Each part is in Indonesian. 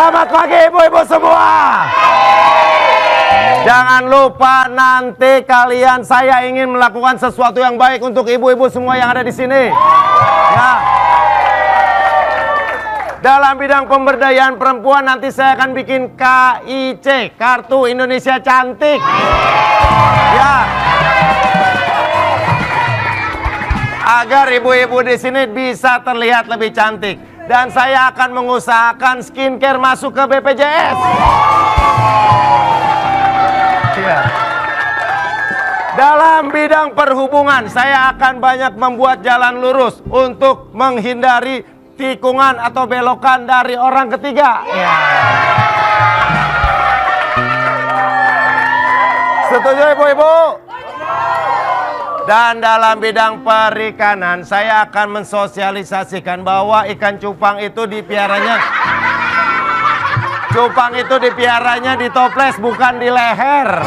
Selamat pagi ibu-ibu semua. Jangan lupa nanti saya ingin melakukan sesuatu yang baik untuk ibu-ibu semua yang ada di sini. Ya. Dalam bidang pemberdayaan perempuan nanti saya akan bikin KIC, Kartu Indonesia Cantik. Ya. Agar ibu-ibu di sini bisa terlihat lebih cantik. Dan saya akan mengusahakan skincare masuk ke BPJS. Ya. Dalam bidang perhubungan, saya akan banyak membuat jalan lurus untuk menghindari tikungan atau belokan dari orang ketiga. Ya. Setuju ibu-ibu? Dan dalam bidang perikanan, saya akan mensosialisasikan bahwa ikan cupang itu dipiaranya di toples, bukan di leher.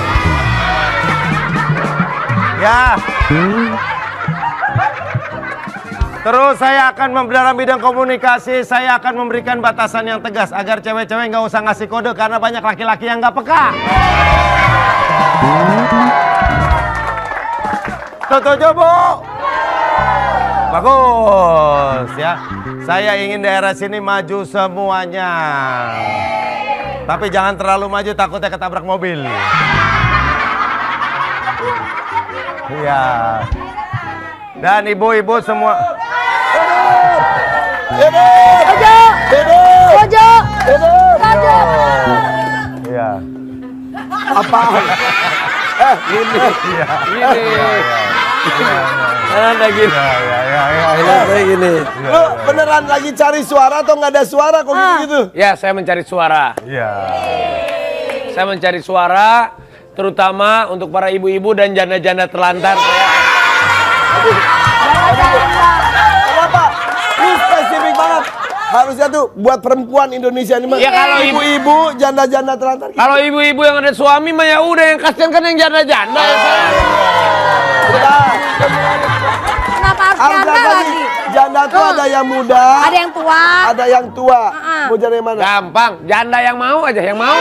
Ya. Terus saya akan dalam bidang komunikasi, saya akan memberikan batasan yang tegas agar cewek-cewek nggak usah ngasih kode karena banyak laki-laki yang nggak peka. Setuju, Bu? Bagus ya. Saya ingin daerah sini maju semuanya. Tapi jangan terlalu maju, takutnya ketabrak mobil. Iya. Dan ibu-ibu semua. Iya. Apaan? Ini. Ada gini. Gini. Lu beneran lagi cari suara atau nggak ada suara kok gitu? Ya, saya mencari suara. Iya. Saya mencari suara, terutama untuk para ibu-ibu dan janda-janda terlantar. Kenapa? Lu spesifik banget. Harusnya tuh buat perempuan Indonesia ini mah. Ya kalau ibu-ibu, janda-janda terlantar. Kalau ibu-ibu yang ada suami mah ya udah, yang kasihan kan yang janda-janda. Kenapa harus janda lagi? Janda tuh ada yang muda, ada yang tua, ada yang tua. Mau janda yang mana? Gampang, janda yang mau aja, yang mau.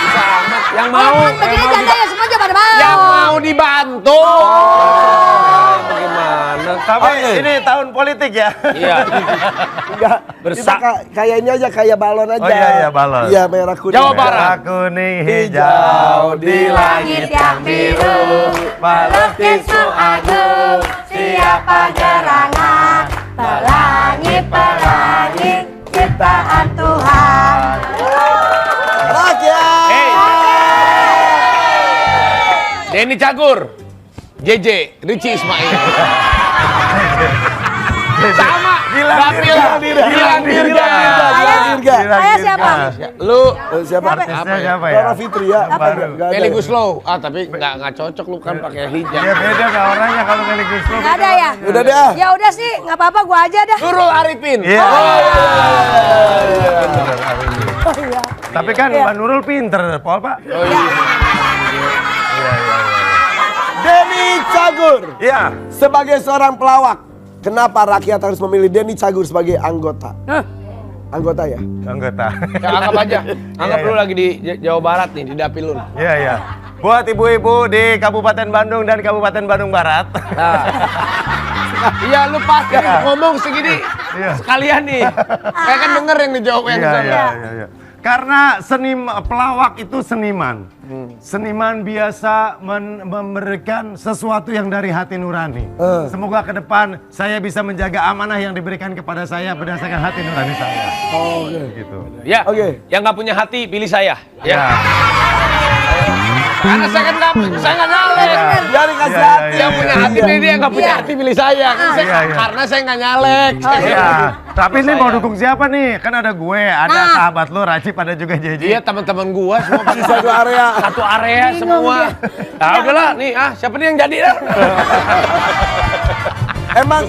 Bisa amat, yang mau. begini janda ya semua pada mau. Yang mau dibantu. Bagaimana? Tapi ini tahun politik ya. Iya. Enggak. Bersak. Kayak ini aja, kayak balon aja. Oh iya, balon. Iya, merah kuning. Jawa Barat. Merah kuning hijau di langit yang biru, melukis agung siapa gerangan, pelangi ciptaan Tuhan. Rakyat. Hey. Denny Cagur, JJ, Richie Ismail. Sama. Gilang Dirga. Saya siapa? Lu Siapa? Artisnya siapa ya? Rara Fitri ya. Baru. Melly Guslow. Tapi nggak cocok lu kan pakai hijab. Ya beda nggak orangnya kalau Melly Guslow. Nggak ada ya? Udah deh. Ya udah sih, nggak apa-apa, gua aja dah. Nurul Arifin. Iya. Oh iya. Tapi kan Mbak Nurul pinter, Pol Pak. Oh iya. Denny Cagur. Iya. Sebagai seorang pelawak, kenapa rakyat harus memilih Denny Cagur sebagai anggota? Anggota ya? Anggota. Ya, anggap aja. Anggap lu lagi di Jawa Barat nih, di Dapilun. Iya, iya. Buat ibu-ibu di Kabupaten Bandung dan Kabupaten Bandung Barat. Iya, lu pas ngomong segini. Iya. Sekalian nih. Kayak kan denger yang dijawab yang Iya, sana. iya. Karena pelawak itu seniman. Seniman biasa memberikan sesuatu yang dari hati nurani. Semoga ke depan saya bisa menjaga amanah yang diberikan kepada saya berdasarkan hati nurani saya. Oh, oke. Gitu. Ya, Oke. yang nggak punya hati pilih saya. Ya. Karena saya kan saya nggak nyalek. Biar kasih Iya, hati. Yang punya hati pilih dia, yang nggak punya hati pilih saya. Iya. Karena saya nggak nyalek. Iya. Tapi ini mau dukung siapa nih? Kan ada gue, ada sahabat lu, Rajib, ada juga JJ. Iya, teman-teman gua semua Di satu area. satu area semua. Nah, udahlah nih, siapa nih yang jadi dah? Emang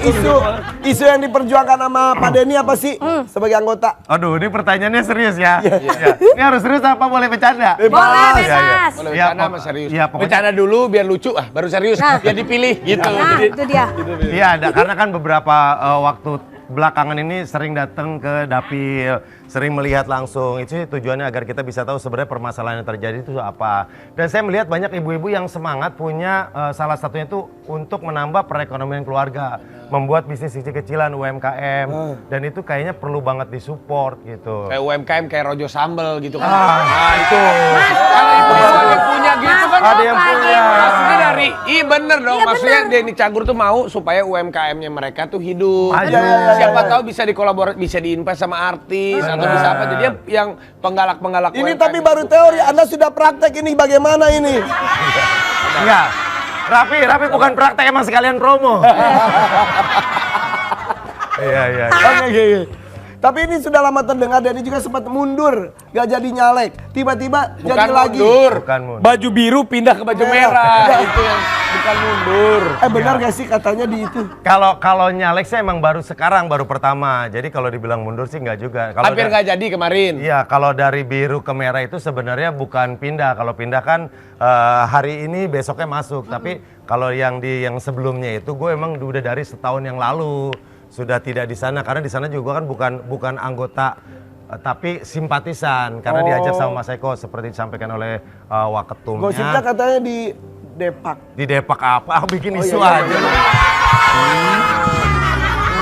isu yang diperjuangkan sama Pak Denny apa sih sebagai anggota? Aduh, ini pertanyaannya serius ya. Iya. Ini harus serius apa boleh bercanda? Boleh, Iya, iya. bebas. Boleh Iya, bercanda sama serius. iya, pokoknya- Bercanda dulu biar lucu, baru serius. Nah. Biar dipilih gitu. Nah, itu dia. Iya, ada karena kan beberapa waktu belakangan ini sering datang ke dapil, sering melihat langsung. Itu sih tujuannya agar kita bisa tahu sebenarnya permasalahan yang terjadi itu apa. Dan saya melihat banyak ibu-ibu yang semangat punya salah satunya itu untuk menambah perekonomian keluarga, membuat bisnis kecil-kecilan UMKM, dan itu kayaknya perlu banget disupport gitu. Kayak UMKM kayak Rojo Sambel gitu kan. Nah itu. Kalau ibu-ibu ada yang punya gitu kan. Ada yang punya. Maksudnya dari, iya bener dong. Iya, Maksudnya bener. Denny Cagur tuh mau supaya UMKM-nya mereka tuh hidup. Maju. Siapa tahu bisa dikolaborasi, bisa diinvest sama artis atau bisa apa. Jadi yang penggalak-penggalak Ini UMKM tapi baru itu teori, Anda sudah praktek ini bagaimana ini? Enggak. Rapi bukan praktek, emang sekalian promo. Iya. Oke. Tapi ini sudah lama terdengar dan ini juga sempat mundur, gak jadi nyalek. Tiba-tiba bukan jadi lagi. mundur. Bukan mundur. Baju biru pindah ke baju merah. Itu yang bukan mundur. Benar gak sih katanya di itu? Kalau nyalek saya emang baru sekarang, baru pertama. Jadi kalau dibilang mundur sih enggak juga. Kalau Hampir nggak jadi kemarin. Iya, kalau dari biru ke merah itu sebenarnya bukan pindah. Kalau pindah kan hari ini besoknya masuk. Tapi kalau yang sebelumnya itu gue emang udah dari setahun yang lalu sudah tidak di sana, karena di sana juga kan bukan anggota tapi simpatisan karena diajak sama Mas Eko seperti disampaikan oleh waketumnya. Gosipnya katanya di Depak. Di Depak apa? Aku bikin isu iya. aja.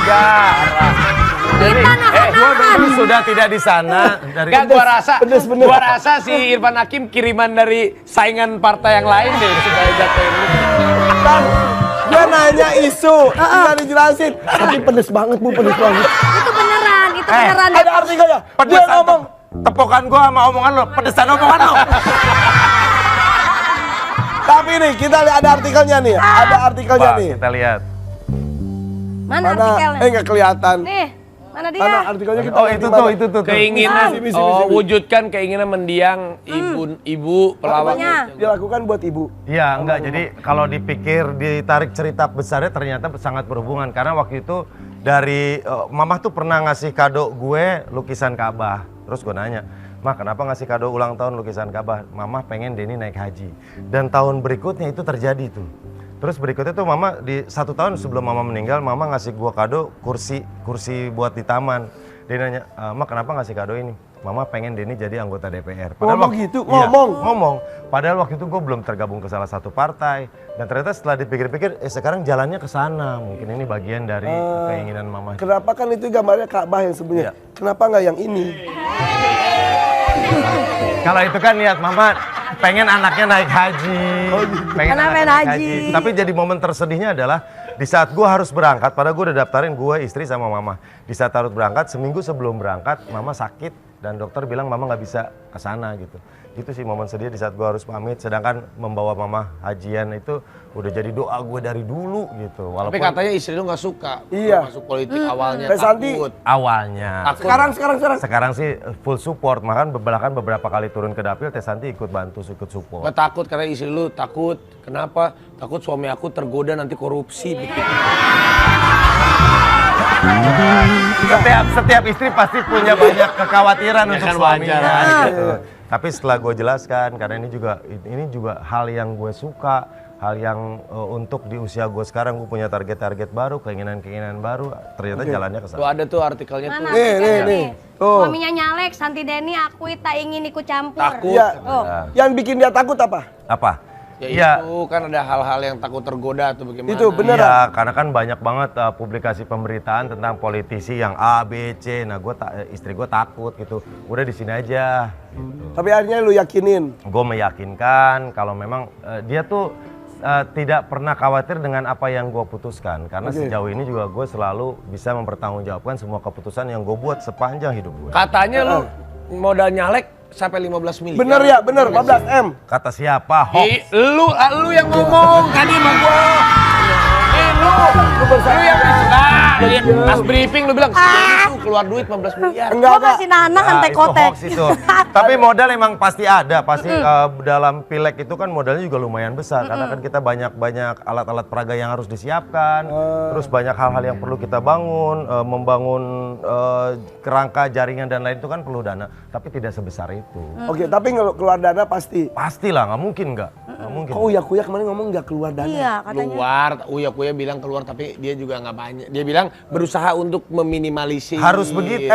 Enggak. Jadi, gua dulu sudah tidak di sana dari Gak, pedes bener. gua rasa si Irfan Hakim kiriman dari saingan partai yang lain deh supaya jatuhin lu. Kan gue nanya isu, nggak dijelasin. Tapi pedes banget Bu, pedes banget. Itu beneran, itu beneran. Ada artikelnya. Gue pedesan ngomong. tepokan gua sama omongan lo, pedesan omongan lo. Tapi nih kita lihat ada artikelnya nih. Ada artikelnya Pak, nih. kita lihat. Mana artikelnya? Nggak kelihatan. Nih, mana dia? Mana artikelnya kita Oh lihat itu di mana? tuh, itu tuh. Keinginan, Misi. wujudkan keinginan mendiang ibu pelawak. Pokoknya. Dilakukan buat ibu. Iya, enggak. Jadi kalau dipikir ditarik cerita besarnya ternyata sangat berhubungan karena waktu itu dari Mamah tuh pernah ngasih kado gue lukisan Ka'bah. Terus gue nanya, "Mah, kenapa ngasih kado ulang tahun lukisan Ka'bah?" Mamah pengen Denny naik haji. Dan tahun berikutnya itu terjadi tuh. Terus berikutnya tuh Mama di 1 tahun sebelum Mama meninggal, Mama ngasih gua kado kursi buat di taman. Dia nanya, "Ma, kenapa ngasih kado ini?" Mama pengen Denny jadi anggota DPR. Ngomong gitu? Iya, Ngomong? ngomong. Padahal waktu itu gue belum tergabung ke salah satu partai. Dan ternyata setelah dipikir-pikir, sekarang jalannya ke sana. Mungkin ini bagian dari keinginan Mama. Kenapa kan itu gambarnya Ka'bah yang sebenarnya? Kenapa nggak yang ini? Kalau itu kan niat Mama pengen anaknya naik haji. Pengen Karena anaknya main naik haji. Tapi jadi momen tersedihnya adalah di saat gue harus berangkat, padahal gue udah daftarin gue, istri sama Mama. Di saat harus berangkat, seminggu sebelum berangkat, Mama sakit. Dan dokter bilang Mama nggak bisa ke sana gitu. Itu sih momen sedih di saat gue harus pamit. Sedangkan membawa Mama hajian itu udah jadi doa gue dari dulu gitu. Tapi katanya istri lu nggak suka Iya. masuk politik awalnya, Teh Santi. takut. Awalnya. Takut. Sekarang sih full support. Bahkan beberapa kali turun ke dapil, Teh Santi ikut bantu, ikut support. Gua takut karena istri lu takut. Kenapa? Takut suami aku tergoda nanti korupsi. Setiap istri pasti punya banyak kekhawatiran untuk kan suaminya. wajar. Gitu. Tapi setelah gue jelaskan, karena ini juga hal yang gue suka, hal yang untuk di usia gue sekarang gue punya target-target baru, keinginan-keinginan baru. Ternyata jalannya ke Tuh sana. ada tuh artikelnya tuh. Mana Nih, artikelnya nih. nih? Tuh. Suaminya nyalek, Santi Denny akui tak ingin ikut campur. Takut. Iya. Oh. Yang bikin dia takut apa? Apa? Ya Iya. itu kan ada hal-hal yang takut tergoda atau bagaimana. Itu bener. Iya, karena kan banyak banget publikasi pemberitaan tentang politisi yang A, B, C. Nah, istri gue takut gitu. Udah di sini aja. Gitu. Tapi akhirnya lu yakinin. Gue meyakinkan kalau memang dia tuh tidak pernah khawatir dengan apa yang gue putuskan. Karena sejauh ini juga gue selalu bisa mempertanggungjawabkan semua keputusan yang gue buat sepanjang hidup gue. Katanya lu modal nyalek sampai 15 miliar. Bener ya, bener. 15 M. Kata siapa? Hoax. Lu yang ngomong tadi sama gua. Lu yang pas briefing lu bilang itu keluar duit 15 miliar. Enggak, Gua kasih Nana Nah, antek itu kotek. hoax itu. Tapi modal emang pasti ada, pasti dalam pileg itu kan modalnya juga lumayan besar karena kan kita banyak alat-alat peraga yang harus disiapkan, terus banyak hal-hal yang perlu kita bangun, membangun kerangka jaringan dan lain itu kan perlu dana, tapi tidak sebesar itu. Oke, tapi keluar dana pasti. Pastilah, nggak mungkin nggak. Kok Uya Kuya kemarin ngomong nggak keluar dana? Iya, katanya. Keluar, Uya Kuya bilang keluar tapi dia juga nggak banyak. Dia bilang berusaha untuk meminimalisir. Harus begitu.